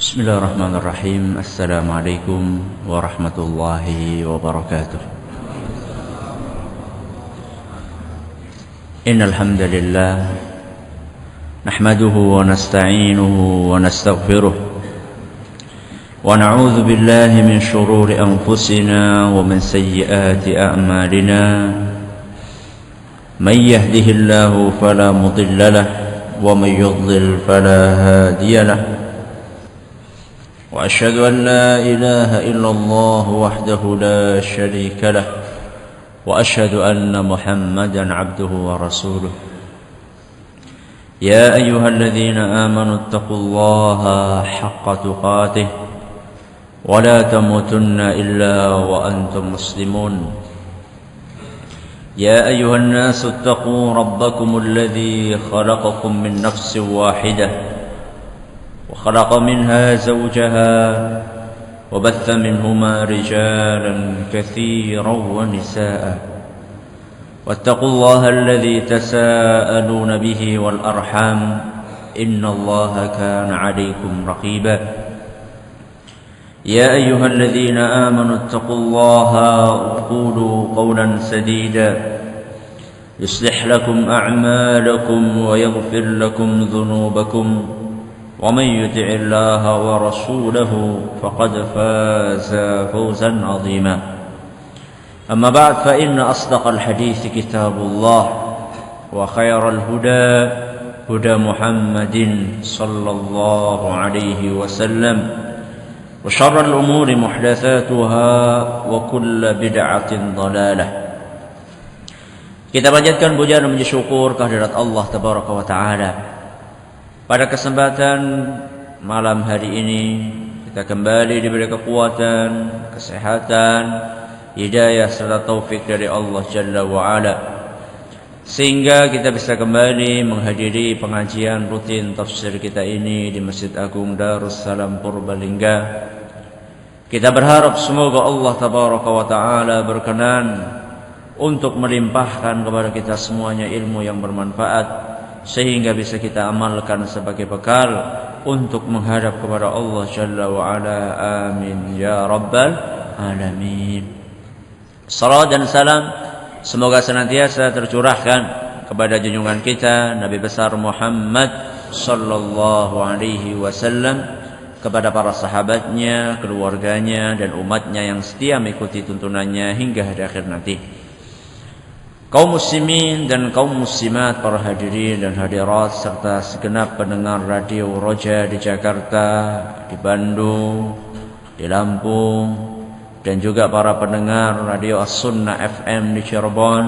Bismillahirrahmanirrahim. Assalamualaikum warahmatullahi wabarakatuh. Innal hamdalillah nahmaduhu wa nasta'inuhu wa nastaghfiruh wa na'udzu billahi min shururi anfusina wa min sayyiati a'malina. Man yahdihillahu fala mudilla lahu wa man yudlil fala hadiya lahu. وأشهد أن لا إله إلا الله وحده لا شريك له وأشهد أن محمدا عبده ورسوله. يا أيها الذين آمنوا اتقوا الله حق تقاته ولا تموتن إلا وأنتم مسلمون. يا أيها الناس اتقوا ربكم الذي خلقكم من نفس واحدة وخلق منها زوجها وبث منهما رجالا كثيرا ونساء واتقوا الله الذي تساءلون به والأرحام إن الله كان عليكم رقيبا. يا أيها الذين آمنوا اتقوا الله وقولوا قولا سديدا يصلح لكم أعمالكم ويغفر لكم ذنوبكم ومن يطع الله ورسوله فقد فاز فوزا عظيما. أما بعد فإن أصدق الحديث كتاب الله وخير الهدى هدى محمد صلى الله عليه وسلم وشر الأمور محدثاتها وكل بدعة ضلالة. Kita panjatkan puja dan puji syukur kehadirat Allah Tabaraka wa Ta'ala. Pada kesempatan malam hari ini kita kembali diberi kekuatan, kesehatan, hidayah serta taufik dari Allah Jalla wa Ala, sehingga kita bisa kembali menghadiri pengajian rutin tafsir kita ini di Masjid Agung Darussalam Purbalingga. Kita berharap semoga Allah Tabaraka wa Ta'ala berkenan untuk melimpahkan kepada kita semuanya ilmu yang bermanfaat, sehingga bisa kita amalkan sebagai bekal untuk menghadap kepada Allah Jalla wa Ala. Amin ya rabbal alamin. Salam dan salam semoga senantiasa tercurahkan kepada junjungan kita Nabi besar Muhammad sallallahu alaihi wasallam, kepada para sahabatnya, keluarganya dan umatnya yang setia mengikuti tuntunannya hingga hari akhir nanti. Kaum muslimin dan kaum muslimat, para hadirin dan hadirat, serta segenap pendengar radio Roja di Jakarta, di Bandung, di Lampung, dan juga para pendengar radio As-Sunnah FM di Cirebon,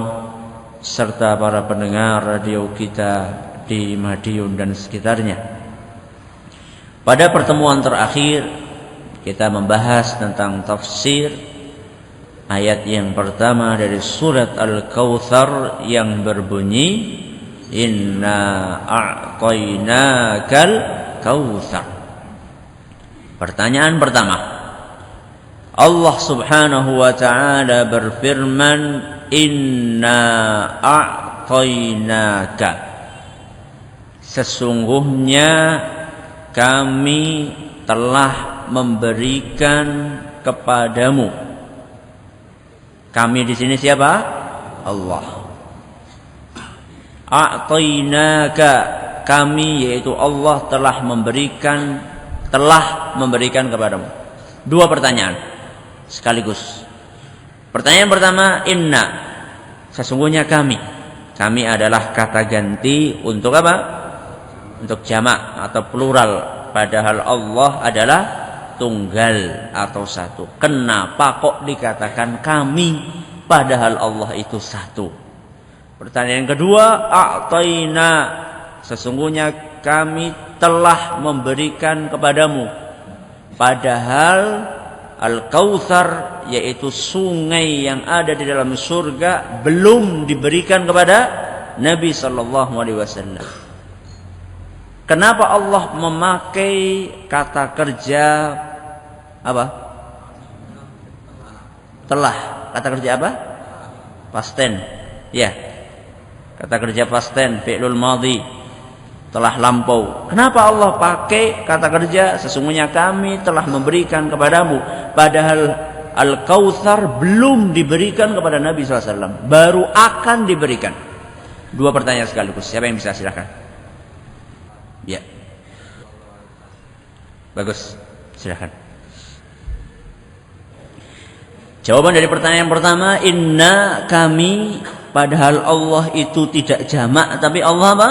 serta para pendengar radio kita di Madiun dan sekitarnya. Pada pertemuan terakhir kita membahas tentang tafsir ayat yang pertama dari surat Al-Kautsar yang berbunyi Inna a'tainakal kautsar. Pertanyaan pertama, Allah Subhanahu wa Ta'ala berfirman, Inna a'tainaka, sesungguhnya kami telah memberikan kepadamu. Kami di sini siapa? Allah. A'tainaka, kami yaitu Allah telah memberikan kepadamu. Dua pertanyaan sekaligus. Pertanyaan pertama, inna, sesungguhnya kami. Kami adalah kata ganti untuk apa? Untuk jamak atau plural, padahal Allah adalah tunggal atau satu. Kenapa kok dikatakan kami padahal Allah itu satu? Pertanyaan kedua, a'taina, sesungguhnya kami telah memberikan kepadamu, padahal Al-Kautsar yaitu sungai yang ada di dalam surga belum diberikan kepada Nabi sallallahu alaihi wasallam. Kenapa Allah memakai kata kerja apa? Telah. Kata kerja apa? Past tense. Ya. Kata kerja past tense, fi'lul madhi. telah lampau. Kenapa Allah pakai kata kerja? Sesungguhnya kami telah memberikan kepadamu, padahal Al-Kautsar belum diberikan kepada Nabi SAW, baru akan diberikan. Dua pertanyaan sekaligus. Siapa yang bisa, silakan. Ya, bagus, silakan. Jawaban dari pertanyaan pertama, inna, kami, padahal Allah itu tidak jamak, tapi Allah apa?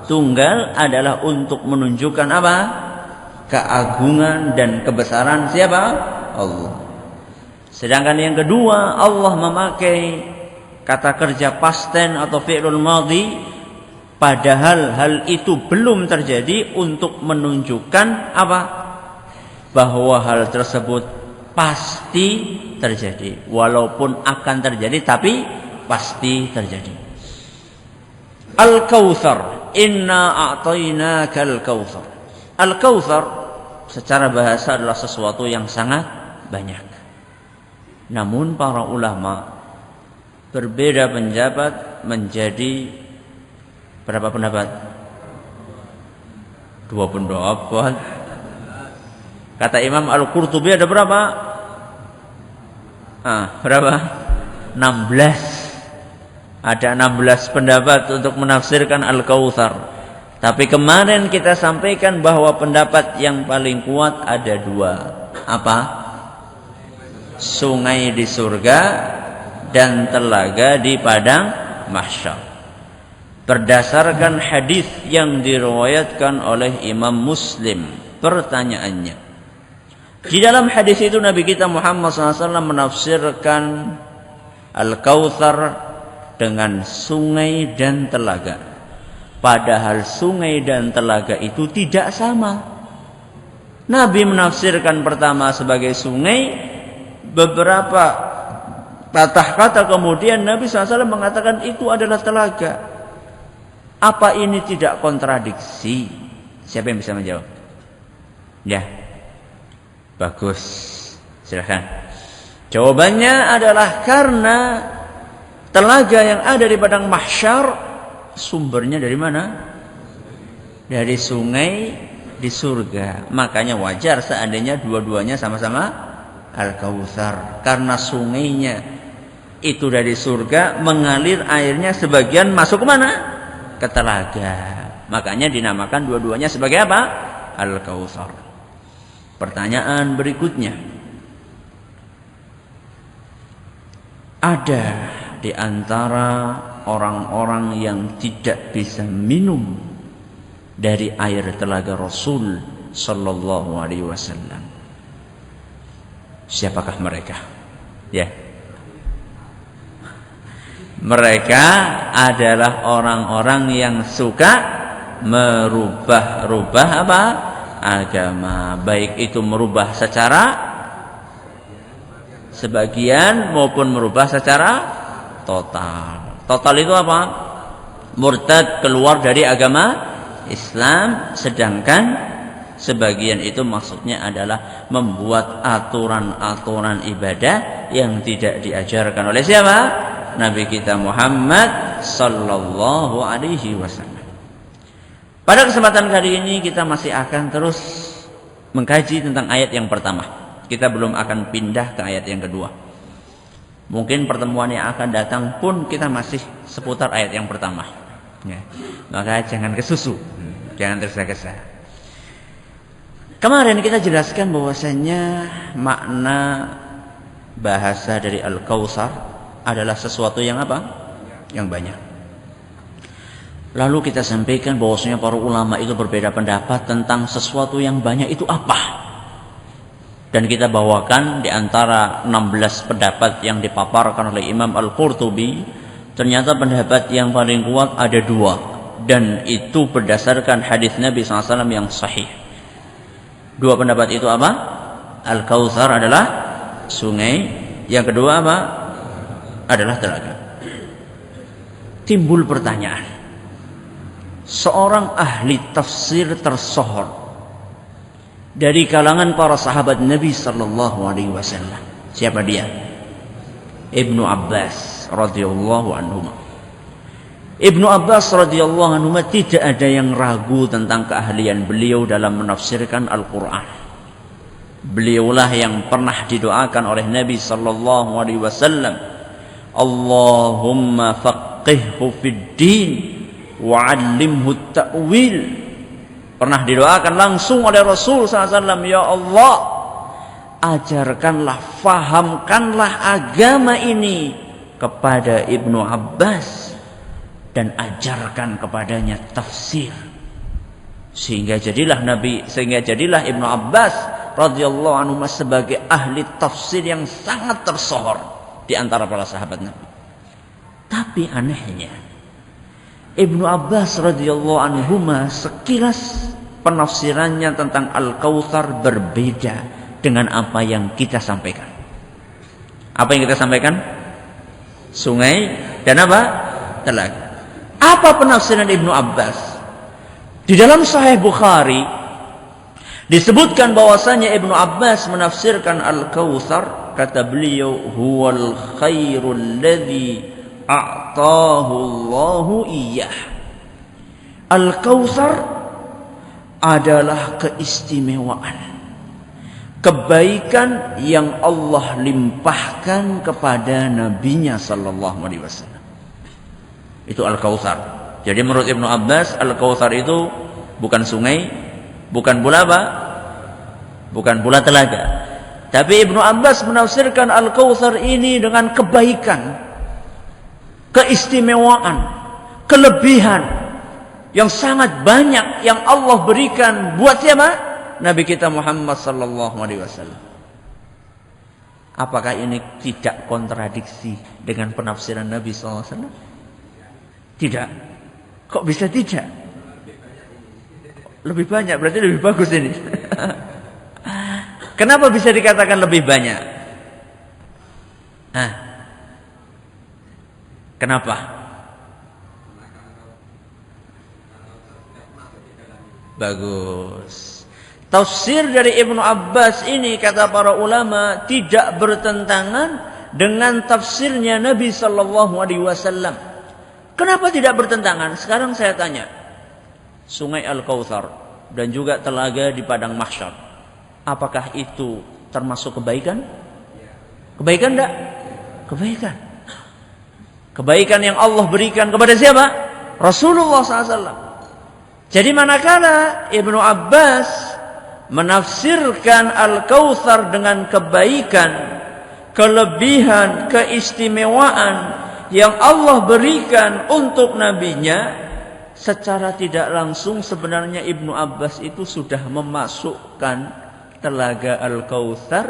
Tunggal, adalah untuk menunjukkan apa? Keagungan dan kebesaran siapa? Allah. Sedangkan yang kedua, Allah memakai kata kerja past tense atau fi'lul madhi, padahal hal itu belum terjadi, untuk menunjukkan apa? Bahwa hal tersebut pasti terjadi. Walaupun akan terjadi, tapi pasti terjadi. Al-Kautsar, inna a'tainakal kautsar. Al-Kautsar secara bahasa adalah sesuatu yang sangat banyak. Namun para ulama berbeda pendapat menjadi berapa pendapat? 2 pendapat. Kata Imam Al-Qurtubi ada berapa? Berapa? 16. Ada 16 pendapat untuk menafsirkan Al-Kautsar. Tapi kemarin kita sampaikan bahwa pendapat yang paling kuat ada 2. Apa? Sungai di surga dan telaga di padang mahsyar. Berdasarkan hadis yang diriwayatkan oleh Imam Muslim. Pertanyaannya, di dalam hadis itu Nabi kita Muhammad SAW menafsirkan Al-Kautsar dengan sungai dan telaga. Padahal sungai dan telaga itu tidak sama. Nabi menafsirkan pertama sebagai sungai, beberapa patah kata kemudian Nabi SAW mengatakan itu adalah telaga. Apa ini tidak kontradiksi? Siapa yang bisa menjawab? Ya, bagus, silahkan. Jawabannya adalah karena telaga yang ada di padang mahsyar sumbernya dari mana? Dari sungai di surga. Makanya wajar seandainya dua-duanya sama-sama Al-Kautsar, karena sungainya itu dari surga, mengalir airnya sebagian masuk ke mana? Ke telaga. Makanya dinamakan dua-duanya sebagai apa? Al-Kautsar. Pertanyaan berikutnya, ada di antara orang-orang yang tidak bisa minum dari air telaga Rasul sallallahu alaihi wasallam. Siapakah mereka? Ya. Mereka adalah orang-orang yang suka merubah-rubah apa? Agama, baik itu merubah secara sebagian maupun merubah secara total. Total itu apa? Murtad, keluar dari agama Islam. Sedangkan sebagian itu maksudnya adalah membuat aturan-aturan ibadah yang tidak diajarkan oleh siapa? Nabi kita Muhammad sallallahu alaihi wasallam. Pada kesempatan kali ini kita masih akan terus mengkaji tentang ayat yang pertama. Kita belum akan pindah ke ayat yang kedua. Mungkin pertemuan yang akan datang pun kita masih seputar ayat yang pertama. Ya. Maka jangan kesusu, jangan tergesa-gesa. Kemarin kita jelaskan bahwasanya makna bahasa dari Al-Kautsar adalah sesuatu yang apa? Yang banyak. Lalu kita sampaikan bahwasanya para ulama itu berbeda pendapat tentang sesuatu yang banyak itu apa. Dan kita bawakan di antara 16 pendapat yang dipaparkan oleh Imam Al-Qurtubi, ternyata pendapat yang paling kuat ada 2, dan itu berdasarkan hadis Nabi SAW yang sahih. 2 pendapat itu apa? Al-Kautsar adalah sungai, yang kedua apa? Adalah telaga. Timbul pertanyaan, seorang ahli tafsir tersohor dari kalangan para sahabat Nabi sallallahu alaihi wasallam, siapa dia? Ibnu Abbas radhiyallahu anhu. Ibnu Abbas radhiyallahu anhu tidak ada yang ragu tentang keahlian beliau dalam menafsirkan Al-Quran. Beliaulah yang pernah didoakan oleh Nabi sallallahu alaihi wasallam, Allahumma faqihhu fid din wa 'allimhu at-ta'wil. Pernah didoakan langsung oleh Rasul sallallahu alaihi wasallam, ya Allah, ajarkanlah, fahamkanlah agama ini kepada Ibnu Abbas dan ajarkan kepadanya tafsir, sehingga jadilah Ibnu Abbas radhiyallahu anhu sebagai ahli tafsir yang sangat tersohor di antara para sahabat Nabi. Tapi anehnya Ibnu Abbas radhiyallahu anhu sekilas penafsirannya tentang Al-Kautsar berbeda dengan apa yang kita sampaikan. Apa yang kita sampaikan? Sungai dan apa? Telaga. Apa penafsiran Ibnu Abbas? Di dalam Sahih Bukhari disebutkan bahwasanya Ibnu Abbas menafsirkan Al-Kautsar, kata beliau, huwal khairul ladzi a'tahu Allahu iyyah. Al-Kautsar adalah keistimewaan, kebaikan yang Allah limpahkan kepada nabinya sallallahu alaihi wasallam. Itu Al-Kautsar. Jadi menurut Ibnu Abbas, Al-Kautsar itu bukan sungai, bukan pula apa? Bukan pula telaga. Tapi Ibnu Abbas menafsirkan Al-Kautsar ini dengan kebaikan, keistimewaan, kelebihan yang sangat banyak yang Allah berikan buat siapa? Nabi kita Muhammad sallallahu alaihi wasallam. Apakah ini tidak kontradiksi dengan penafsiran Nabi sallallahu alaihi wasallam? Tidak. Kok bisa tidak? Lebih banyak, berarti lebih bagus ini. Kenapa bisa dikatakan lebih banyak? Kenapa? Bagus. Tafsir dari Ibnu Abbas ini, kata para ulama, tidak bertentangan dengan tafsirnya Nabi sallallahu alaihi wasallam. Kenapa tidak bertentangan? Sekarang saya tanya. Sungai Al-Kautsar dan juga telaga di padang mahsyar, apakah itu termasuk kebaikan? Kebaikan enggak? Kebaikan. Kebaikan yang Allah berikan kepada siapa? Rasulullah SAW. Jadi manakala Ibnu Abbas menafsirkan Al-Kautsar dengan kebaikan, kelebihan, keistimewaan yang Allah berikan untuk nabinya, secara tidak langsung sebenarnya Ibnu Abbas itu sudah memasukkan telaga Al-Kautsar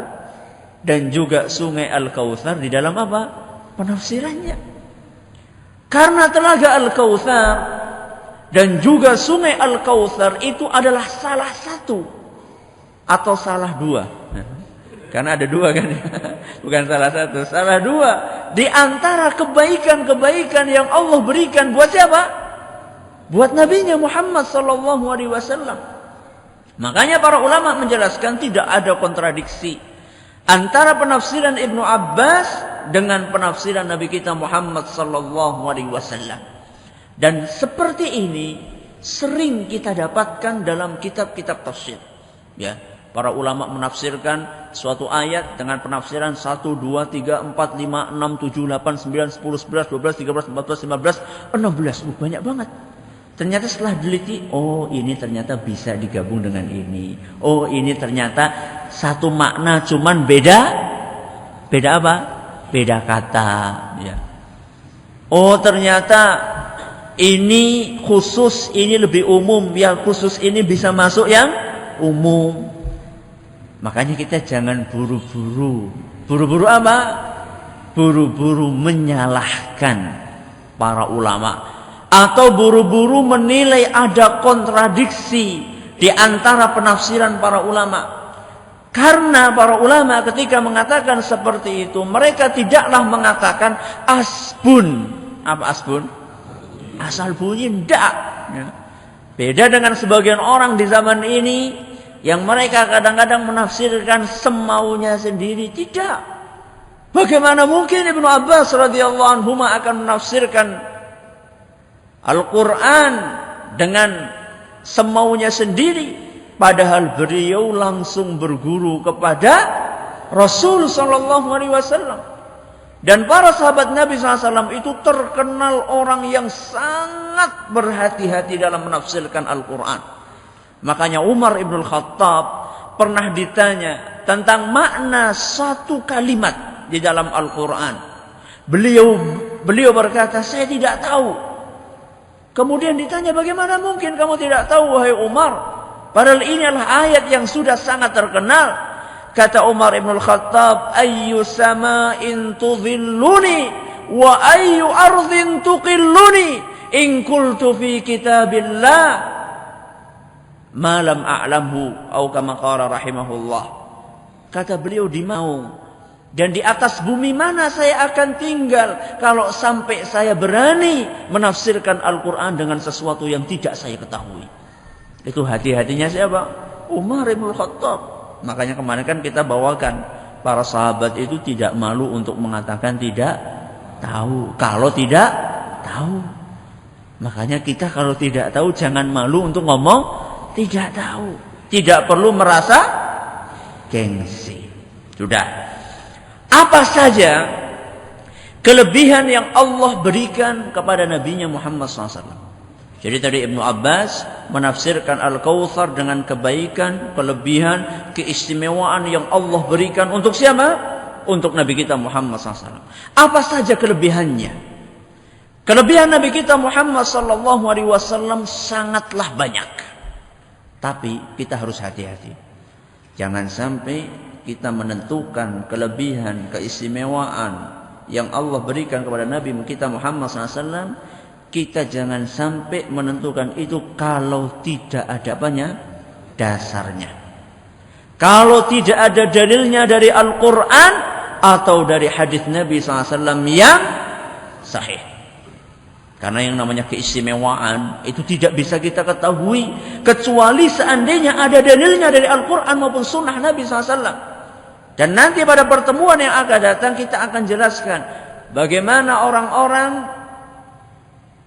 dan juga sungai Al-Kautsar di dalam apa? Penafsirannya. Karena telaga Al-Kautsar dan juga sungai Al-Kautsar itu adalah salah satu atau salah dua. Karena ada dua kan, bukan salah satu, salah dua di antara kebaikan-kebaikan yang Allah berikan buat siapa? Buat nabinya Muhammad sallallahu alaihi wasallam. Makanya para ulama menjelaskan tidak ada kontradiksi antara penafsiran Ibnu Abbas dengan penafsiran Nabi kita Muhammad sallallahu alaihi wasallam. Dan seperti ini sering kita dapatkan dalam kitab-kitab tafsir. Ya. Para ulama menafsirkan suatu ayat dengan penafsiran 1, 2, 3, 4, 5, 6, 7, 8, 9, 10, 11, 12, 13, 14, 15, 16. Banyak banget. Ternyata setelah diliti, oh ini ternyata bisa digabung dengan ini. Oh ini ternyata satu makna, cuman beda apa? Beda kata. Ya. Oh ternyata ini khusus, ini lebih umum. Yang khusus ini bisa masuk yang umum. Makanya kita jangan buru-buru. Buru-buru apa? Buru-buru menyalahkan para ulama. Atau buru-buru menilai ada kontradiksi di antara penafsiran para ulama. Karena para ulama ketika mengatakan seperti itu, mereka tidaklah mengatakan asbun. Apa asbun? Asal bunyi, tidak. Ya. Beda dengan sebagian orang di zaman ini, yang mereka kadang-kadang menafsirkan semaunya sendiri. Tidak. Bagaimana mungkin Ibnu Abbas radhiyallahu anhu akan menafsirkan Al-Quran dengan semaunya sendiri, padahal beliau langsung berguru kepada Rasul sallallahu alaihi wasallam. Dan para sahabat Nabi SAW itu terkenal orang yang sangat berhati-hati dalam menafsirkan Al-Quran. Makanya Umar ibn Khattab pernah ditanya tentang makna satu kalimat di dalam Al-Quran. Beliau berkata, saya tidak tahu. Kemudian ditanya, bagaimana mungkin kamu tidak tahu wahai Umar? Padahal ini adalah ayat yang sudah sangat terkenal. Kata Umar ibn Khattab, ayyu sama'in tudhilluni wa ayyu ardhin tuqilluni in qultu fi kitabillah ma lam a'lamhu atau kama qala rahimahullah. Kata beliau, di mau dan di atas bumi mana saya akan tinggal kalau sampai saya berani menafsirkan Al-Quran dengan sesuatu yang tidak saya ketahui. Itu hati-hatinya siapa? Umar ibn Khattab. Makanya kemarin kan kita bawakan, para sahabat itu tidak malu untuk mengatakan tidak tahu. Kalau tidak tahu, makanya kita kalau tidak tahu jangan malu untuk ngomong tidak tahu. Tidak perlu merasa gengsi. Sudah. Apa saja kelebihan yang Allah berikan kepada Nabi-Nya Muhammad SAW. Jadi tadi Ibnu Abbas menafsirkan Al-Kautsar dengan kebaikan, kelebihan, keistimewaan yang Allah berikan untuk siapa? Untuk Nabi kita Muhammad SAW. Apa saja kelebihannya? Kelebihan Nabi kita Muhammad SAW sangatlah banyak. Tapi kita harus hati-hati. Jangan sampai kita menentukan kelebihan, keistimewaan yang Allah berikan kepada Nabi kita Muhammad SAW. Kita jangan sampai menentukan itu kalau tidak ada apanya? Dasarnya. Kalau tidak ada dalilnya dari Al-Quran atau dari hadis Nabi SAW yang sahih. Karena yang namanya keistimewaan itu tidak bisa kita ketahui kecuali seandainya ada dalilnya dari Al-Quran maupun sunnah Nabi SAW. Dan nanti pada pertemuan yang akan datang kita akan jelaskan bagaimana orang-orang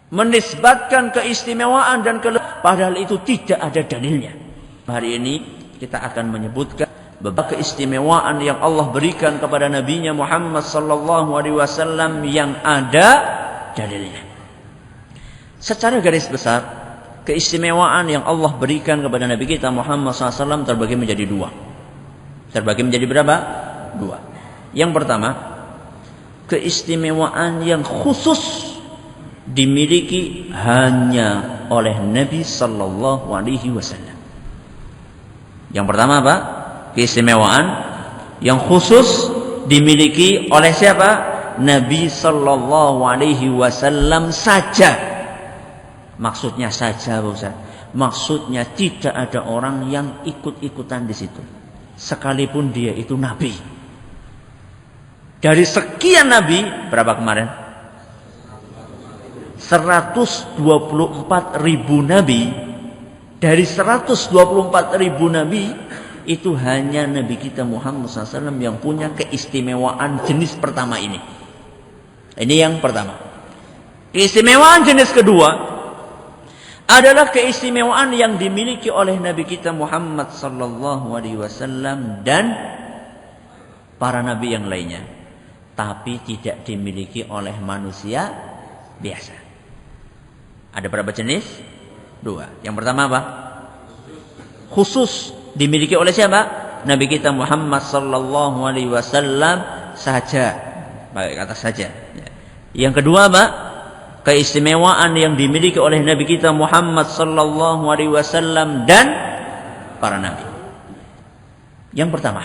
menisbatkan keistimewaan dan padahal itu tidak ada dalilnya. Hari ini kita akan menyebutkan beberapa keistimewaan yang Allah berikan kepada Nabi-Nya Muhammad sallallahu alaihi wasallam yang ada dalilnya. Secara garis besar, keistimewaan yang Allah berikan kepada Nabi kita Muhammad SAW terbagi menjadi dua. Terbagi menjadi berapa? Dua. Yang pertama, keistimewaan yang khusus dimiliki hanya oleh Nabi sallallahu alaihi wasallam. Yang pertama apa? Keistimewaan yang khusus dimiliki oleh siapa? Nabi sallallahu alaihi wasallam saja. Maksudnya saja, Ustaz. Maksudnya tidak ada orang yang ikut-ikutan di situ. Sekalipun dia itu nabi. Dari sekian nabi, berapa kemarin? 124.000 nabi. Dari 124.000 nabi itu hanya Nabi kita Muhammad SAW yang punya keistimewaan jenis pertama ini. Ini yang pertama. Keistimewaan jenis kedua adalah keistimewaan yang dimiliki oleh Nabi kita Muhammad SAW dan para nabi yang lainnya, tapi tidak dimiliki oleh manusia biasa. Ada berapa jenis? Dua. Yang pertama apa? Khusus dimiliki oleh siapa? Nabi kita Muhammad sallallahu alaihi wasallam saja. Pakai kata saja. Yang kedua apa? Keistimewaan yang dimiliki oleh Nabi kita Muhammad sallallahu alaihi wasallam dan para nabi. Yang pertama,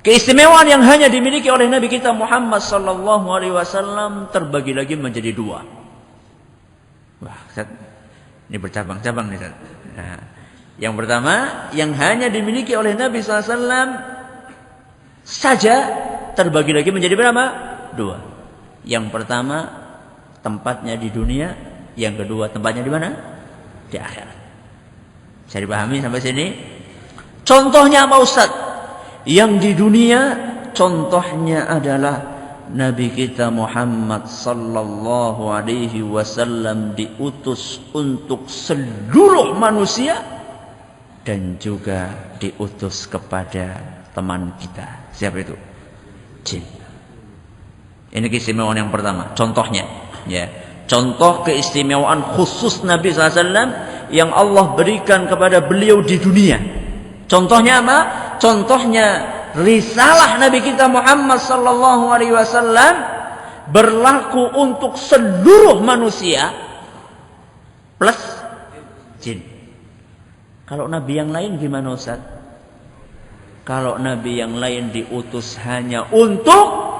keistimewaan yang hanya dimiliki oleh Nabi kita Muhammad sallallahu alaihi wasallam terbagi lagi menjadi dua. Wah, ini bercabang-cabang nih. Nah, yang pertama, yang hanya dimiliki oleh Nabi SAW saja terbagi lagi menjadi berapa? Dua. Yang pertama tempatnya di dunia, yang kedua tempatnya di mana? Di akhirat. Bisa dipahami sampai sini? Contohnya apa Ustaz? Yang di dunia contohnya adalah Nabi kita Muhammad sallallahu alaihi wasallam diutus untuk seluruh manusia dan juga diutus kepada teman kita. Siapa itu? Jin. Ini keistimewaan yang pertama, contohnya ya. Contoh keistimewaan khusus Nabi SAW yang Allah berikan kepada beliau di dunia. Contohnya apa? Contohnya risalah Nabi kita Muhammad sallallahu alaihi wasallam berlaku untuk seluruh manusia plus jin. Kalau nabi yang lain gimana Ustaz? Kalau nabi yang lain diutus hanya untuk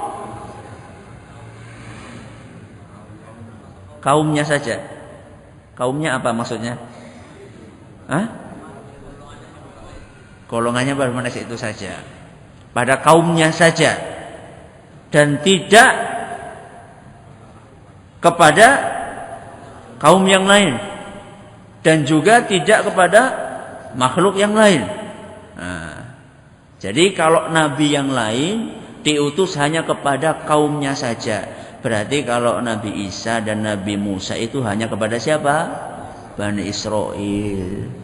kaumnya saja. Kaumnya apa maksudnya? Hah? Golongannya baru manusia itu saja. Pada kaumnya saja dan tidak kepada kaum yang lain dan juga tidak kepada makhluk yang lain. Nah, jadi kalau nabi yang lain diutus hanya kepada kaumnya saja, berarti kalau Nabi Isa dan Nabi Musa itu hanya kepada siapa? Bani Israel.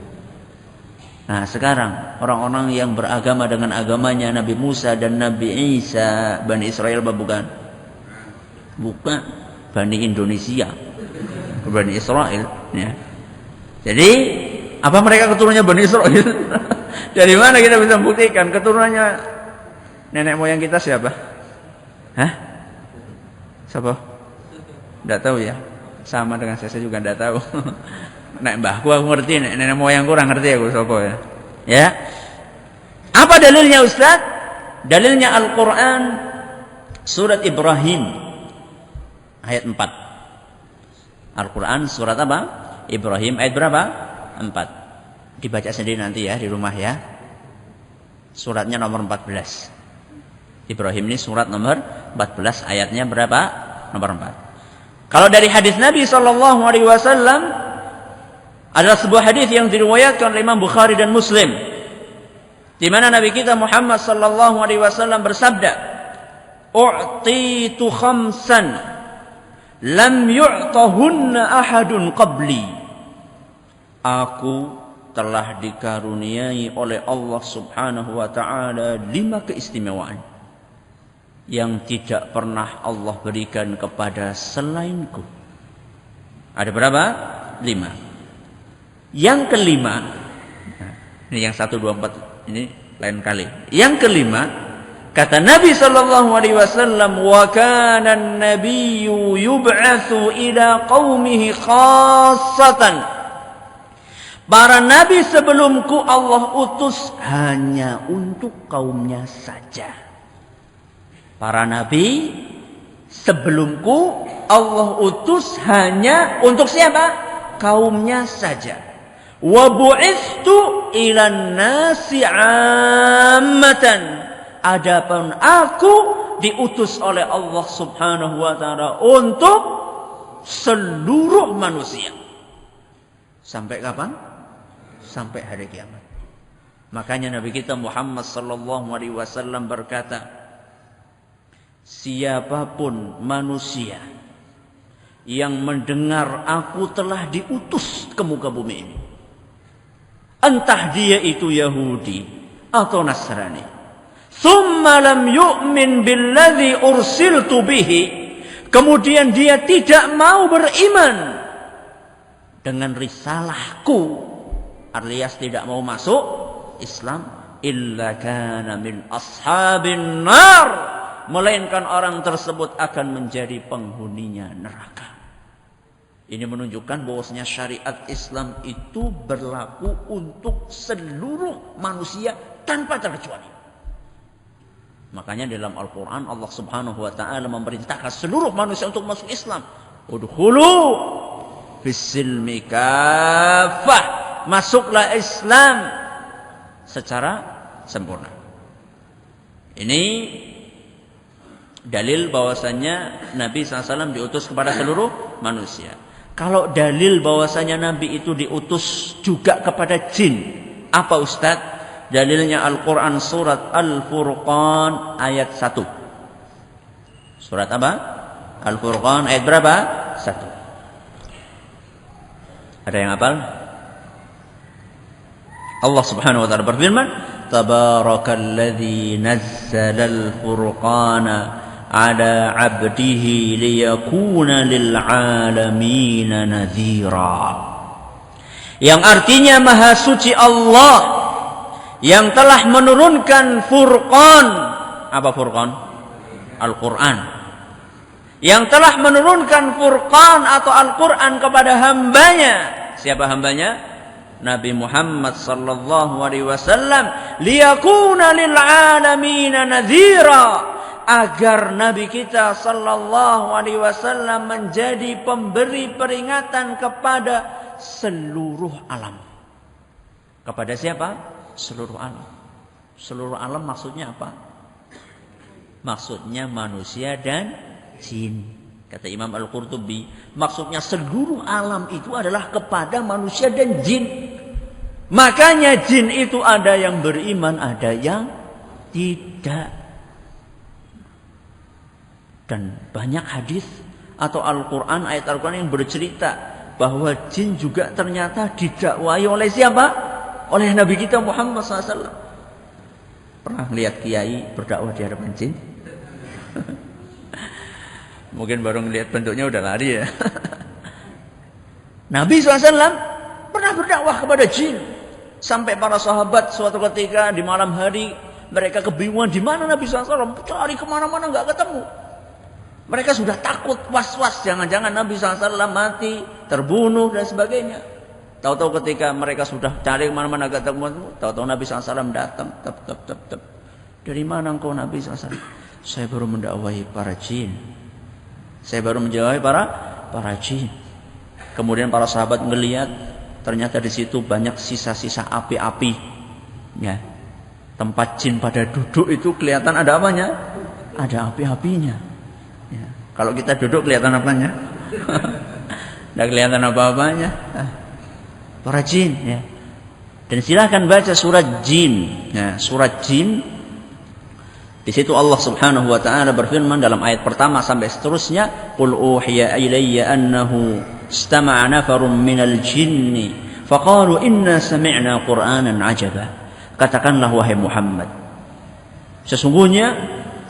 Nah sekarang orang-orang yang beragama dengan agamanya Nabi Musa dan Nabi Isa, Bani Israel apa bukan? Bukan, Bani Indonesia, Bani Israel ya. Jadi apa mereka keturunannya Bani Israel? Dari mana kita bisa buktikan keturunannya nenek moyang kita siapa? Hah? Siapa? Tidak tahu ya. Sama dengan saya juga tidak tahu. Nek mbahku aku ngerti, nek nenek moyangku kurang ngerti aku sapa ya. Ya. Apa dalilnya Ustaz? Dalilnya Al-Qur'an surat Ibrahim ayat 4. Al-Qur'an surat apa? Ibrahim ayat berapa? 4. Dibaca sendiri nanti ya di rumah ya. Suratnya nomor 14. Ibrahim ini surat nomor 14 ayatnya berapa? Nomor 4. Kalau dari hadis Nabi sallallahu alaihi wasallam adalah sebuah hadis yang diriwayatkan oleh Imam Bukhari dan Muslim, di mana Nabi kita Muhammad sallallahu alaihi wasallam bersabda, "U'titu khamsan lam yu'tahunna ahadun qabli." Aku telah dikaruniai oleh Allah Subhanahu wa taala 5 keistimewaan yang tidak pernah Allah berikan kepada selainku. Ada berapa? 5. Yang kelima, nah, ini yang 1, 2, 4 ini lain kali. Yang kelima, kata Nabi sallallahu alaihi wasallam, "Wa kana an-nabiyyu yub'atsu ila qaumihi khassatan." Para nabi sebelumku Allah utus hanya untuk kaumnya saja. Para nabi sebelumku Allah utus hanya untuk siapa? Kaumnya saja. Wa bu'itstu ilan nasi 'ammatan. Adapun aku diutus oleh Allah Subhanahu wa taala untuk seluruh manusia. Sampai kapan? Sampai hari kiamat. Makanya Nabi kita Muhammad sallallahu alaihi wasallam berkata, siapapun manusia yang mendengar aku telah diutus ke muka bumi ini, entah dia itu Yahudi atau Nasrani, summa lam yu'min billadzi ursiltu bihi, kemudian dia tidak mau beriman dengan risalahku, alias tidak mau masuk Islam, illa kana min ashabin nar, melainkan orang tersebut akan menjadi penghuninya neraka. Ini menunjukkan bahwasanya syariat Islam itu berlaku untuk seluruh manusia tanpa terkecuali. Makanya dalam Al-Quran Allah Subhanahu wa ta'ala memerintahkan seluruh manusia untuk masuk Islam. Udkhulu fis-silmi kaffah, masuklah Islam secara sempurna. Ini dalil bahwasanya Nabi SAW diutus kepada seluruh manusia. Kalau dalil bahwasanya Nabi itu diutus juga kepada jin, apa Ustaz? Dalilnya Al-Quran surat Al-Furqan ayat 1. Surat apa? Al-Furqan ayat berapa? 1. Ada yang hafal? Allah Subhanahu wa taala berfirman, "Tabarakalladzi nazzalal furqana 'ala 'abdihi liyakuna lil 'alamin nadhira." Yang artinya Maha Suci Allah yang telah menurunkan Furqan. Apa Furqan? Al-Quran. Yang telah menurunkan Furqan atau Al-Quran kepada hambanya. Siapa hambanya? Nabi Muhammad sallallahu alaihi wasallam. Liyakuna lil 'alamin nadhira. Agar Nabi kita sallallahu alaihi wasallam menjadi pemberi peringatan kepada seluruh alam. Kepada siapa? Seluruh alam. Seluruh alam maksudnya apa? Maksudnya manusia dan jin. Kata Imam Al-Qurtubi, maksudnya seluruh alam itu adalah kepada manusia dan jin. Makanya jin itu ada yang beriman, ada yang tidak. Dan banyak hadis atau Al-Quran, ayat Al-Quran yang bercerita bahwa jin juga ternyata didakwai oleh siapa? Oleh Nabi kita Muhammad SAW. Pernah lihat kiai berdakwah di hadapan jin? Mungkin baru ngelihat bentuknya udah lari ya. Nabi SAW pernah berdakwah kepada jin. Sampai para sahabat suatu ketika di malam hari mereka kebingungan di mana Nabi SAW. Cari kemana-mana nggak ketemu. Mereka sudah takut, was-was, jangan-jangan Nabi SAW mati, terbunuh dan sebagainya. Tahu-tahu ketika mereka sudah cari kemana-mana gak ketemu, tahu-tahu Nabi SAW datang. Tep. Dari mana engkau Nabi SAW? Saya baru mendakwahi para jin. Saya baru menjauhi para jin. Kemudian para sahabat melihat, ternyata di situ banyak sisa-sisa api-api. Ya, tempat jin pada duduk itu kelihatan ada apanya? Ada api-apinya. Ya. Kalau kita duduk kelihatan apanya? Tidak kelihatan apa-apanya. Para jin. Ya. Dan silahkan baca surat jin. Ya, surat jin. Di situ Allah Subhanahu wa taala berfirman dalam ayat pertama sampai seterusnya, "Qul uhiya ilayya annahu istama'a nafarun minal jinni faqalu inna sami'na Qur'anan 'ajaba." Katakanlah wahai Muhammad, sesungguhnya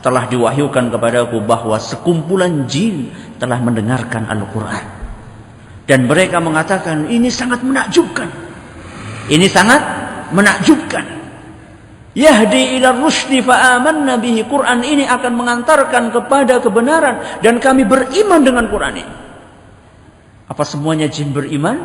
telah diwahyukan kepadaku bahwa sekumpulan jin telah mendengarkan Al-Quran. Dan mereka mengatakan ini sangat menakjubkan. Ini sangat menakjubkan. Yahdi ila rusdi fa'amanna bihi. Quran ini akan mengantarkan kepada kebenaran dan kami beriman dengan Quran ini. Apa semuanya jin beriman?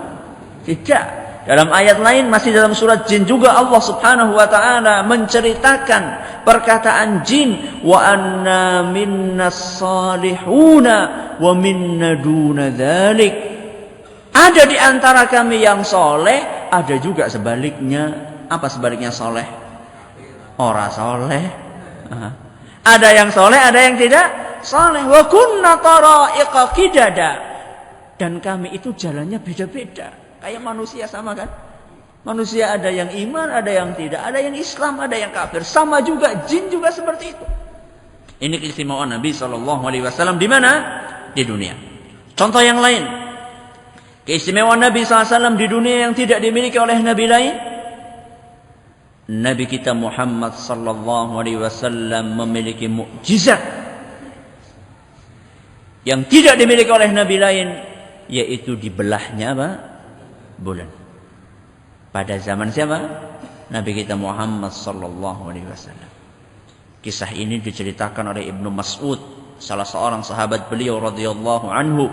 Tidak. Dalam ayat lain masih dalam surat jin juga Allah Subhanahu wa taala menceritakan perkataan jin, wa anna minnas salihuna wa minna duna dzalik. Ada di antara kami yang soleh, ada juga sebaliknya. Apa sebaliknya soleh? Ora soleh. Ada yang soleh, ada yang tidak soleh. Wa kunna tara'iqa qidada. Dan kami itu jalannya beda-beda. Kayak manusia sama kan? Manusia ada yang iman, ada yang tidak. Ada yang Islam, ada yang kafir. Sama juga, jin juga seperti itu. Ini keistimewaan Nabi SAW di mana? Di dunia. Contoh yang lain. Keistimewaan Nabi SAW di dunia yang tidak dimiliki oleh Nabi lain. Nabi kita Muhammad SAW memiliki mukjizat yang tidak dimiliki oleh Nabi lain. Yaitu dibelahnya apa? Bulan. Pada zaman siapa? Nabi kita Muhammad sallallahu alaihi wasallam. Kisah ini diceritakan oleh Ibnu Mas'ud, salah seorang sahabat beliau radhiyallahu anhu.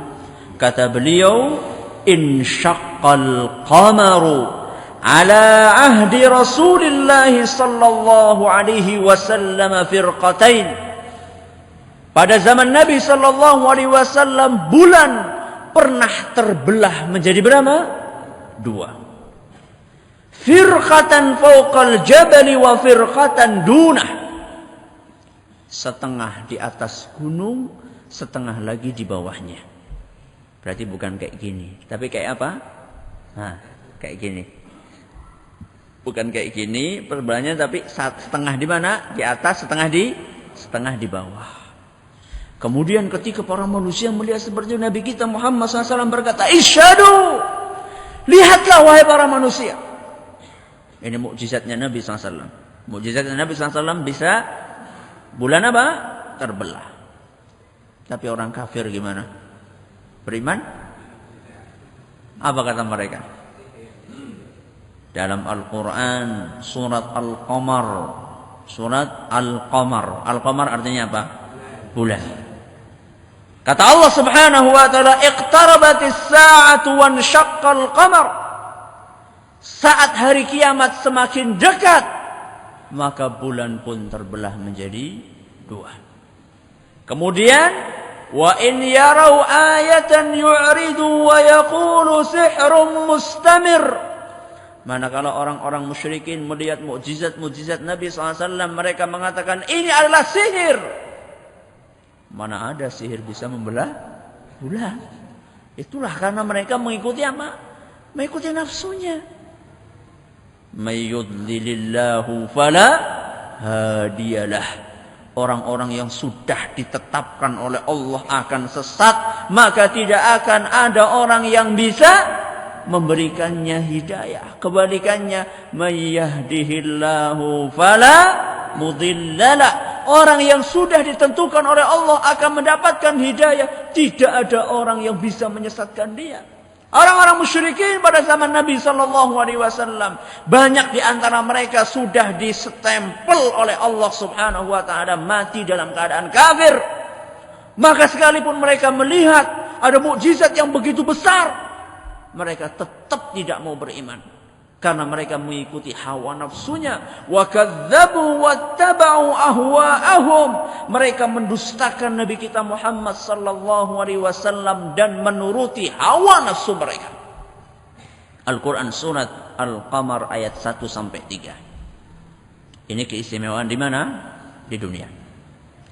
Kata beliau, "Insyaqqal qamaru ala ahdi Rasulillah sallallahu alaihi wasallam firqatain." Pada zaman Nabi sallallahu alaihi wasallam bulan pernah terbelah menjadi berapa? 2. Firqatan fawqal jabali wa firqatan dunah. Setengah di atas gunung, setengah lagi di bawahnya. Berarti bukan kayak gini, tapi kayak apa? Nah, kayak gini. Bukan kayak gini perbelahannya, tapi setengah di mana? Di atas, setengah di bawah. Kemudian ketika para manusia melihat seperti itu, Nabi kita Muhammad SAW berkata, "Isyhadu, lihatlah wahai para manusia." Ini mukjizatnya Nabi SAW. Mukjizatnya Nabi SAW bisa bulan apa? Terbelah. Tapi orang kafir gimana? Beriman? Apa kata mereka? Dalam Al-Quran, surat Al-Qamar. Surat Al-Qamar. Al-Qamar artinya apa? Bulan. Kata Allah Subhanahu wa ta'ala, "Iqtarabatis sa'atu wanshaqqal qamar." Saat hari kiamat semakin dekat, maka bulan pun terbelah menjadi dua. Kemudian, "Wa in yarau ayatan yu'ridu wa yaqulu sihrun mustamir." Manakala orang-orang musyrikin melihat mukjizat-mukjizat Nabi SAW, mereka mengatakan, "Ini adalah sihir." Mana ada sihir bisa membelah bulan? Itulah karena mereka mengikuti apa? Mengikuti nafsunya. Mayyudlilillahu fala hadiyalah. Orang-orang yang sudah ditetapkan oleh Allah akan sesat, maka tidak akan ada orang yang bisa memberikannya hidayah. Kebalikannya, mayyahdihillahu fala mudhillalah. Orang yang sudah ditentukan oleh Allah akan mendapatkan hidayah. Tidak ada orang yang bisa menyesatkan dia. Orang-orang musyrikin pada zaman Nabi SAW, banyak di antara mereka sudah disestempel oleh Allah Subhanahu wa ta'ala mati dalam keadaan kafir. Maka sekalipun mereka melihat ada mukjizat yang begitu besar, mereka tetap tidak mau beriman. Karena mereka mengikuti hawa nafsunya. Wa kadzdzabu wattaba'u ahwa'ahum. Mereka mendustakan Nabi kita Muhammad sallallahu alaihi wasallam dan menuruti hawa nafsu mereka. Al-Quran surat Al-Qamar ayat 1 sampai 3. Ini keistimewaan di mana? Di dunia.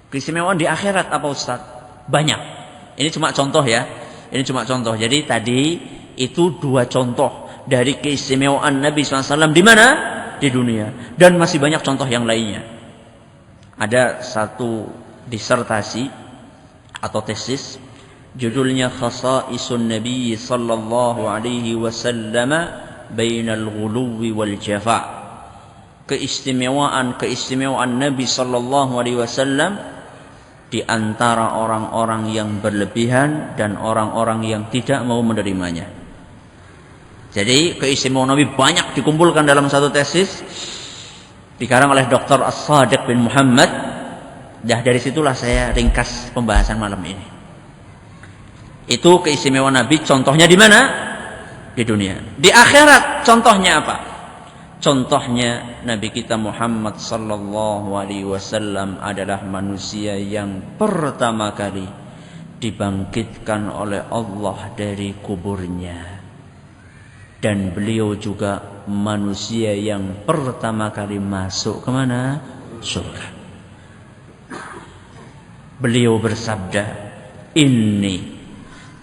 Keistimewaan di akhirat apa Ustaz? Banyak. Ini cuma contoh ya. Ini cuma contoh. Jadi tadi itu 2 contoh dari keistimewaan Nabi SAW di mana? Di dunia. Dan masih banyak contoh yang lainnya. Ada satu disertasi atau tesis, judulnya Khasa'isun Nabi sallallahu alaihi wasallam bainal ghuluwi wal jafa. Keistimewaan Nabi sallallahu alaihi wasallam di antara orang-orang yang berlebihan dan orang-orang yang tidak mau menerimanya. Jadi keistimewaan Nabi banyak dikumpulkan dalam satu tesis dikarang oleh Dr. As-Sadiq bin Muhammad. Dari situlah saya ringkas pembahasan malam ini. Itu keistimewaan Nabi, contohnya di mana? Di dunia. Di akhirat contohnya apa? Contohnya Nabi kita Muhammad sallallahu alaihi wasallam adalah manusia yang pertama kali dibangkitkan oleh Allah dari kuburnya. Dan beliau juga manusia yang pertama kali masuk ke mana? Surga. Beliau bersabda, "Inni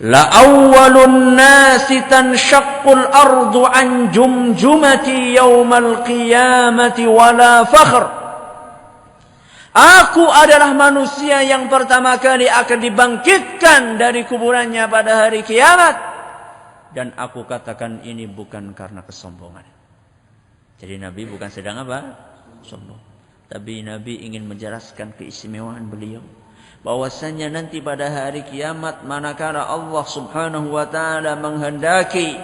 la awwalun nasi tanshaqqul ardu an jumjumati yaumal qiyamati wala fakhr." Aku adalah manusia yang pertama kali akan dibangkitkan dari kuburannya pada hari kiamat. Dan aku katakan ini bukan karena kesombongan. Jadi Nabi bukan sedang apa? Sombong. Tapi Nabi ingin menjelaskan keistimewaan beliau. Bahwasanya nanti pada hari kiamat, manakala Allah Subhanahu wa ta'ala menghendaki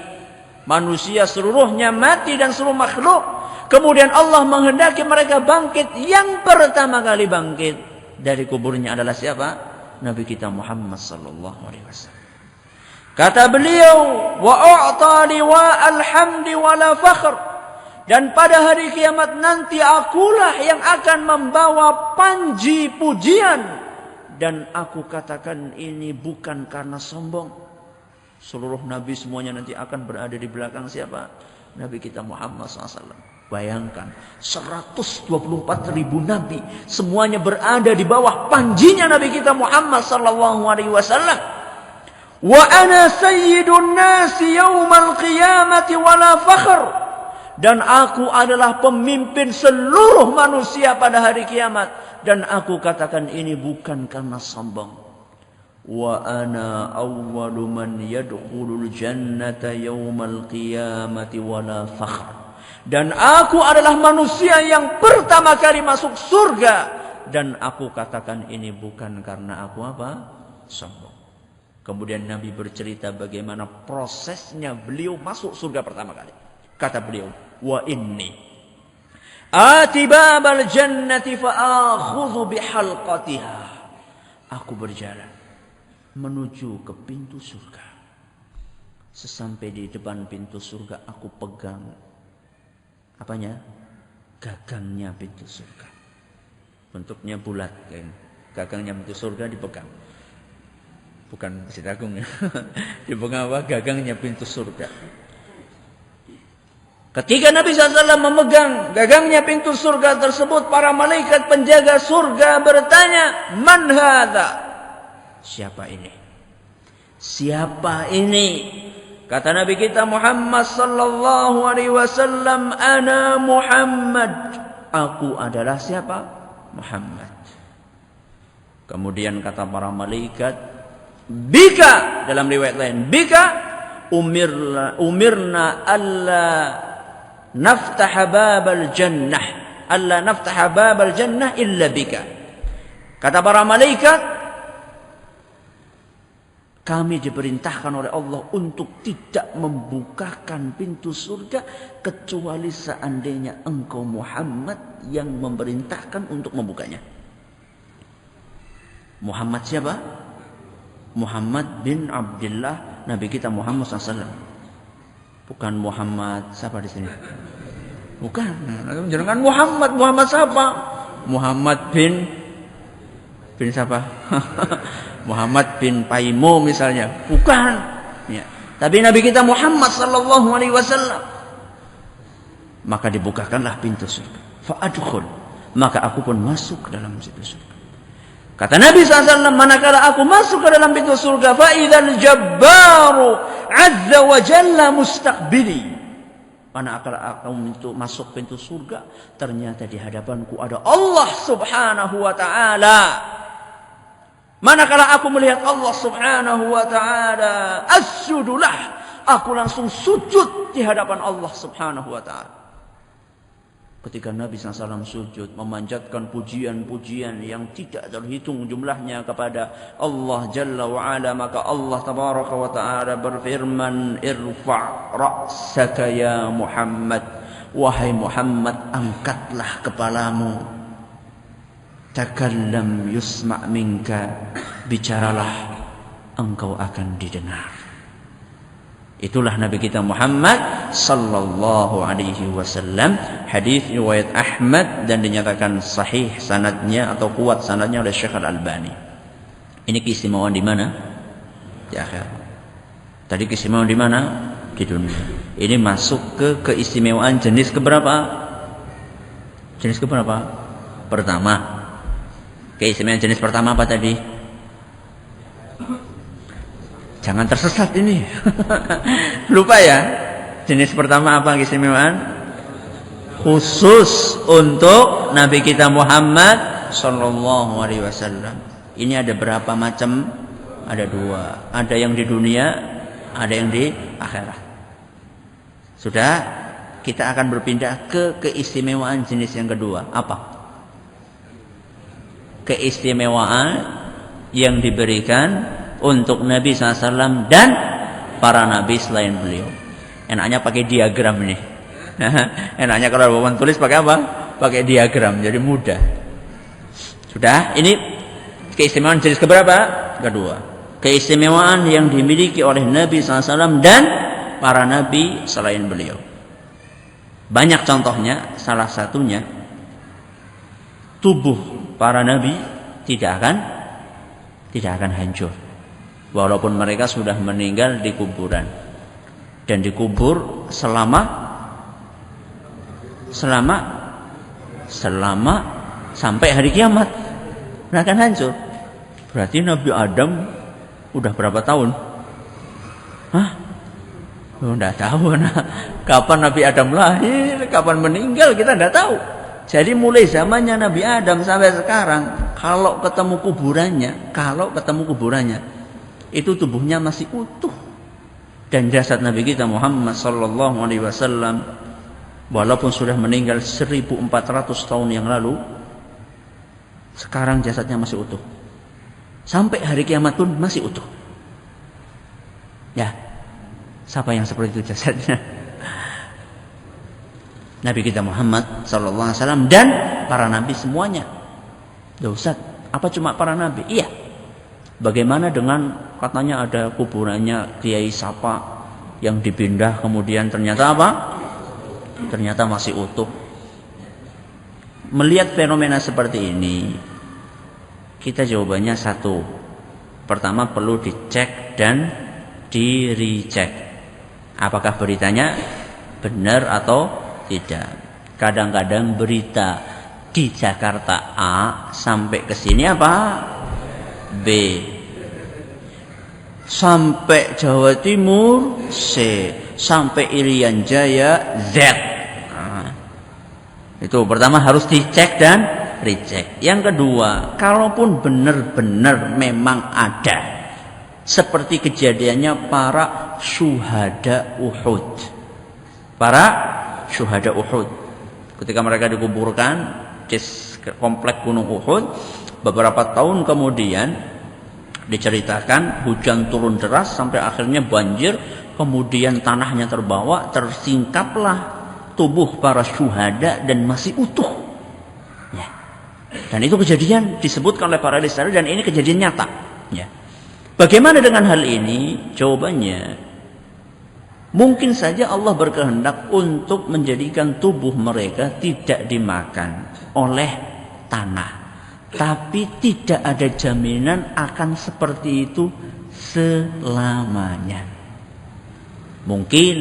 manusia seluruhnya mati dan seluruh makhluk, kemudian Allah menghendaki mereka bangkit, yang pertama kali bangkit dari kuburnya adalah siapa? Nabi kita Muhammad sallallahu alaihi wasallam. Kata beliau, "Wa u'ta liwa'al hamdi wala fakhr." Dan pada hari kiamat nanti akulah yang akan membawa panji pujian, dan aku katakan ini bukan karena sombong. Seluruh nabi semuanya nanti akan berada di belakang siapa? Nabi kita Muhammad SAW. Bayangkan, 124.000 nabi semuanya berada di bawah panjinya Nabi kita Muhammad SAW. Wa ana sayyidun nasi yaumal qiyamati wala fakhr. Dan aku adalah pemimpin seluruh manusia pada hari kiamat. Dan aku katakan ini bukan karena sombong. wa ana awwalu man yadkhulul jannata yaumal qiyamati wala fakhr. Dan aku adalah manusia yang pertama kali masuk surga, dan aku katakan ini bukan karena aku apa? Sombong. Kemudian Nabi bercerita bagaimana prosesnya beliau masuk surga pertama kali. Kata beliau, wa inni ati babal jannati fa akhudhu bihalqatiha. Aku berjalan menuju ke pintu surga. Sesampai di depan pintu surga, aku pegang apanya? Gagangnya pintu surga. Bentuknya bulat, kan? Gagangnya pintu surga dipegang. Bukan Masjid Agung ya. Dipegang apa? Gagangnya pintu surga. Ketika Nabi SAW memegang gagangnya pintu surga tersebut, para malaikat penjaga surga bertanya, "Man hadza?" Siapa ini? Siapa ini? Kata Nabi kita Muhammad sallallahu alaihi wasallam, "Ana Muhammad." Aku adalah siapa? Muhammad. Kemudian kata para malaikat, "Bika," dalam riwayat lain, "Bika umirna alla naftaha babal jannah, alla naftaha babal jannah illa bika." Kata para malaikat, kami diperintahkan oleh Allah untuk tidak membukakan pintu surga kecuali seandainya engkau Muhammad yang memerintahkan untuk membukanya. Muhammad siapa? Muhammad bin Abdullah, Nabi kita Muhammad SAW. Bukan Muhammad siapa di sini? Bukan. Jangan Muhammad. Muhammad siapa? Muhammad bin siapa? Muhammad bin Paimo misalnya, bukan. Ya. Tapi Nabi kita Muhammad sallallahu alaihi wasallam. Maka dibukakanlah pintu surga. Fa'adkhul. Maka aku pun masuk ke dalam situ surga. Kata Nabi SAW, manakala aku masuk ke dalam pintu surga, fa'idzal jabbaru azza wa jalla mustaqbili. Manakala aku masuk pintu surga, ternyata di hadapanku ada Allah Subhanahu wa taala. Manakala aku melihat Allah Subhanahu wa taala, asjudulah, aku langsung sujud di hadapan Allah Subhanahu wa taala. Ketika Nabi SAW sujud, memanjatkan pujian-pujian yang tidak terhitung jumlahnya kepada Allah Jalla wa Ala, maka Allah Tabaraka wa taala berfirman, "Irfa' ra'saka ya Muhammad." Wahai Muhammad, angkatlah kepalamu. Takallam yusma' minka, bicaralah, engkau akan didengar. Itulah Nabi kita Muhammad sallallahu alaihi wasallam. Hadis riwayat Ahmad dan dinyatakan sahih sanadnya atau kuat sanadnya oleh Syekh Al-Albani. Ini keistimewaan di mana? Di akhirat. Tadi keistimewaan di mana? Di dunia. Ini masuk ke keistimewaan jenis keberapa? Jenis keberapa? Pertama. Keistimewaan jenis pertama apa tadi? Jangan tersesat ini. Lupa ya. Jenis pertama apa keistimewaan? Khusus untuk Nabi kita Muhammad sallallahu alaihi wasallam. Ini ada berapa macam? Ada dua. Ada yang di dunia, ada yang di akhirat. Sudah, kita akan berpindah ke keistimewaan jenis yang kedua. Apa? Keistimewaan yang diberikan untuk Nabi SAW dan para Nabi selain beliau. Enaknya pakai diagram nih. Enaknya kalau bapak tulis pakai apa? Pakai diagram, jadi mudah. Sudah, ini keistimewaan jenis keberapa? Kedua. Keistimewaan yang dimiliki oleh Nabi SAW dan para Nabi selain beliau. Banyak contohnya, salah satunya tubuh para nabi tidak akan hancur walaupun mereka sudah meninggal di kuburan dan dikubur selama sampai hari kiamat, tidak akan hancur. Berarti Nabi Adam udah berapa tahun? Tidak tahu. Kapan Nabi Adam lahir, kapan meninggal kita tidak tahu. Jadi mulai zamannya Nabi Adam sampai sekarang, kalau ketemu kuburannya, itu tubuhnya masih utuh. Dan jasad Nabi kita Muhammad sallallahu alaihi wasallam walaupun sudah meninggal 1400 tahun yang lalu, sekarang jasadnya masih utuh. Sampai hari kiamat pun masih utuh. Ya. Siapa yang seperti itu jasadnya? Nabi kita Muhammad sallallahu alaihi wasallam dan para nabi semuanya. Loh Ustaz, apa cuma para nabi? Iya. Bagaimana dengan katanya ada kuburannya Kiai Sapa yang dipindah kemudian ternyata apa? Ternyata masih utuh. Melihat fenomena seperti ini, kita jawabannya satu. Pertama perlu dicek dan di-recheck. Apakah beritanya benar atau tidak? Kadang-kadang berita di Jakarta A sampai ke sini apa? B. Sampai Jawa Timur C. Sampai Irian Jaya Z. Nah, itu pertama harus dicek dan recheck. Yang kedua, kalaupun benar-benar memang ada, seperti kejadiannya para syuhada Uhud. Para syuhada Uhud, ketika mereka dikuburkan di komplek Gunung Uhud, beberapa tahun kemudian diceritakan hujan turun deras sampai akhirnya banjir, kemudian tanahnya terbawa, tersingkaplah tubuh para syuhada dan masih utuh. Ya. Dan itu kejadian disebutkan oleh para historian dan ini kejadian nyata. Ya. Bagaimana dengan hal ini? Jawabannya, mungkin saja Allah berkehendak untuk menjadikan tubuh mereka tidak dimakan oleh tanah. Tapi tidak ada jaminan akan seperti itu selamanya. Mungkin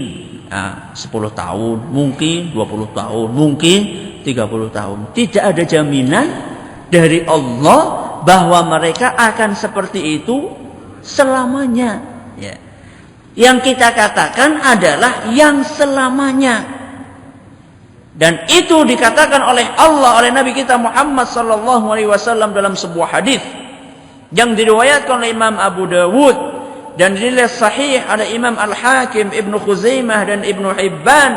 10 tahun, mungkin 20 tahun, mungkin 30 tahun. Tidak ada jaminan dari Allah bahwa mereka akan seperti itu selamanya. Ya. Yang kita katakan adalah yang selamanya. Dan itu dikatakan oleh Allah, oleh Nabi kita Muhammad sallallahu alaihi wasallam dalam sebuah hadis yang diriwayatkan oleh Imam Abu Dawud dan dinilai sahih oleh Imam Al-Hakim, Ibnu Khuzaimah dan Ibnu Hibban.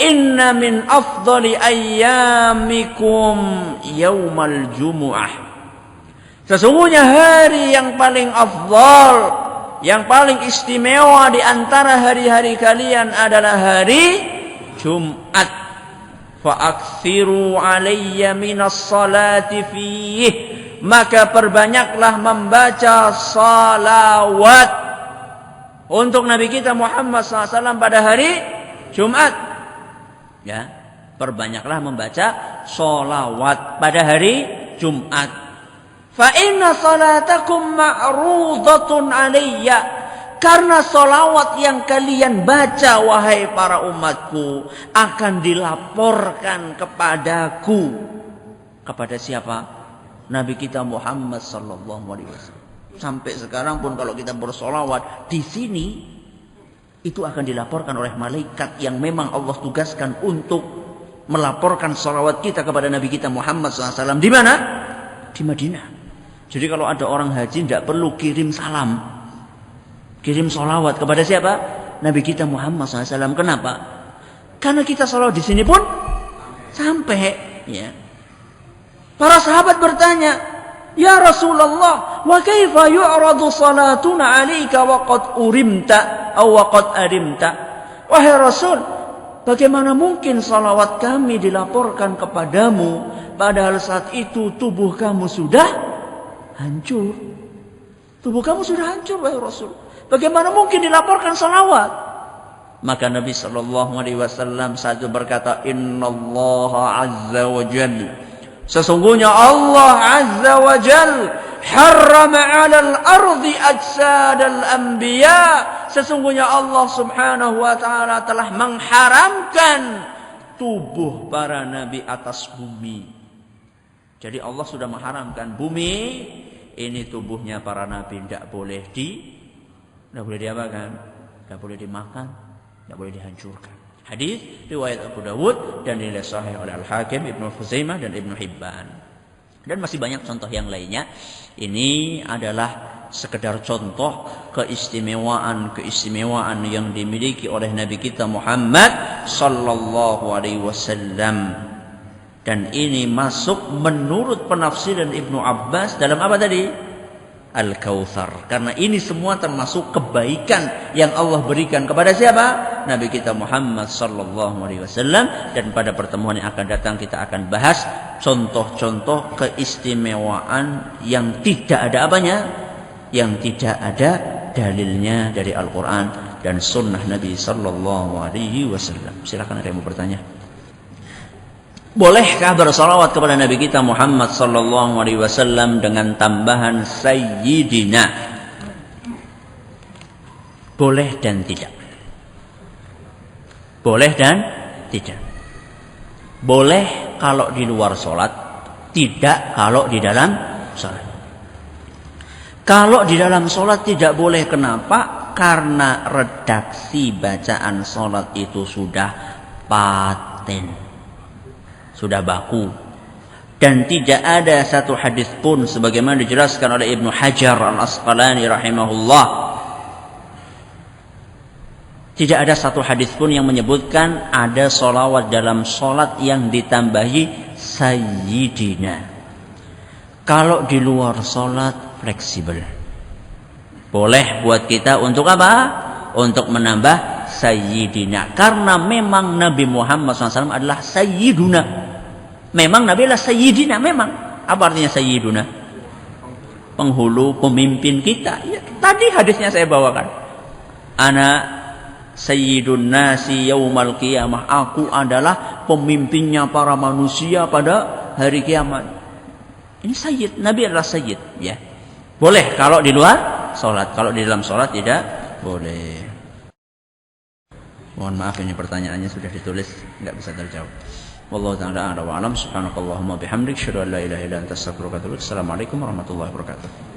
Inna min afdali ayyamikum yaumal jumu'ah. Sesungguhnya hari yang paling afdal, yang paling istimewa di antara hari-hari kalian adalah hari Jumat. Fa'aksiru alayya minas salati fiyih. Maka perbanyaklah membaca salawat untuk Nabi kita Muhammad SAW pada hari Jumat. Ya, perbanyaklah membaca salawat pada hari Jumat. Fa inna salatakum ma'rudatun alayya. Karena salawat yang kalian baca wahai para umatku akan dilaporkan kepadaku. Kepada siapa? Nabi kita Muhammad sallallahu alaihi wasallam. Sampai sekarang pun kalau kita bersolawat di sini, itu akan dilaporkan oleh malaikat yang memang Allah tugaskan untuk melaporkan salawat kita kepada Nabi kita Muhammad SAW. Di mana? Di Madinah. Jadi kalau ada orang haji tidak perlu kirim salam. Kirim salawat kepada siapa? Nabi kita Muhammad SAW. Kenapa? Karena kita salawat di sini pun sampai. Ya. Para sahabat bertanya, Ya Rasulullah, wa kaifa yu'radu salatuna 'alaika wa qad urimta aw wa qad arimta? Wahai Rasul, bagaimana mungkin salawat kami dilaporkan kepadamu padahal saat itu tubuh kamu sudah hancur? Tubuh kamu sudah hancur wahai Rasul. Bagaimana mungkin dilaporkan salawat? Maka Nabi sallallahu alaihi wasallam saat itu berkata, Innallaha azza wa jalla, sesungguhnya Allah azza wa jalla harrama 'alal ardi ajsadal anbiya. Sesungguhnya Allah subhanahu wa ta'ala telah mengharamkan tubuh para nabi atas bumi. Jadi Allah sudah mengharamkan bumi ini tubuhnya para nabi tidak boleh diapakan, tidak boleh dimakan, tidak boleh dihancurkan. Hadis riwayat Abu Dawud dan dinilai sahih oleh Al-Hakim, Ibnu Khuzaimah dan Ibnu Hibban. Dan masih banyak contoh yang lainnya. Ini adalah sekedar contoh keistimewaan yang dimiliki oleh Nabi kita Muhammad sallallahu alaihi wasallam. Dan ini masuk menurut penafsiran Ibnu Abbas dalam apa tadi? Al-Kautsar. Karena ini semua termasuk kebaikan yang Allah berikan kepada siapa? Nabi kita Muhammad sallallahu alaihi wasallam. Dan pada pertemuan yang akan datang kita akan bahas contoh-contoh keistimewaan yang tidak ada apanya? Yang tidak ada dalilnya dari Al-Quran dan sunnah Nabi sallallahu alaihi wasallam. Silakan ada yang mau bertanya. Bolehkah bersalawat kepada Nabi kita Muhammad sallallahu alaihi wasallam dengan tambahan sayyidina? Boleh dan tidak. Boleh dan tidak. Boleh kalau di luar sholat, tidak kalau di dalam sholat. Kalau di dalam sholat tidak boleh, kenapa? Karena redaksi bacaan sholat itu sudah paten, sudah baku. Dan tidak ada satu hadis pun sebagaimana dijelaskan oleh Ibnu Hajar Al-Asqalani rahimahullah. Tidak ada satu hadis pun yang menyebutkan ada sholawat dalam sholat yang ditambahi sayyidina. Kalau di luar sholat fleksibel. Boleh buat kita untuk apa? Untuk menambah sayyidina. Karena memang Nabi Muhammad SAW adalah sayyiduna. Memang Nabi adalah sayyidina, memang. Apa artinya sayyiduna? Penghulu, pemimpin kita. Ya, tadi hadisnya saya bawakan. Ana sayyidun nasi yaumal qiyamah. Aku adalah pemimpinnya para manusia pada hari kiamat. Ini sayyid. Nabi adalah sayyid. Ya. Boleh kalau di luar sholat. Kalau di dalam sholat tidak boleh. Mohon maaf ini pertanyaannya sudah ditulis, tidak bisa terjawab. Wallahu ta'ala a'lam wa a'lam. Subhanakallahumma bihamdik, asyhadu an la ilaha illa anta, astaghfiruka wa atubu ilaik. Assalamualaikum warahmatullahi wabarakatuh.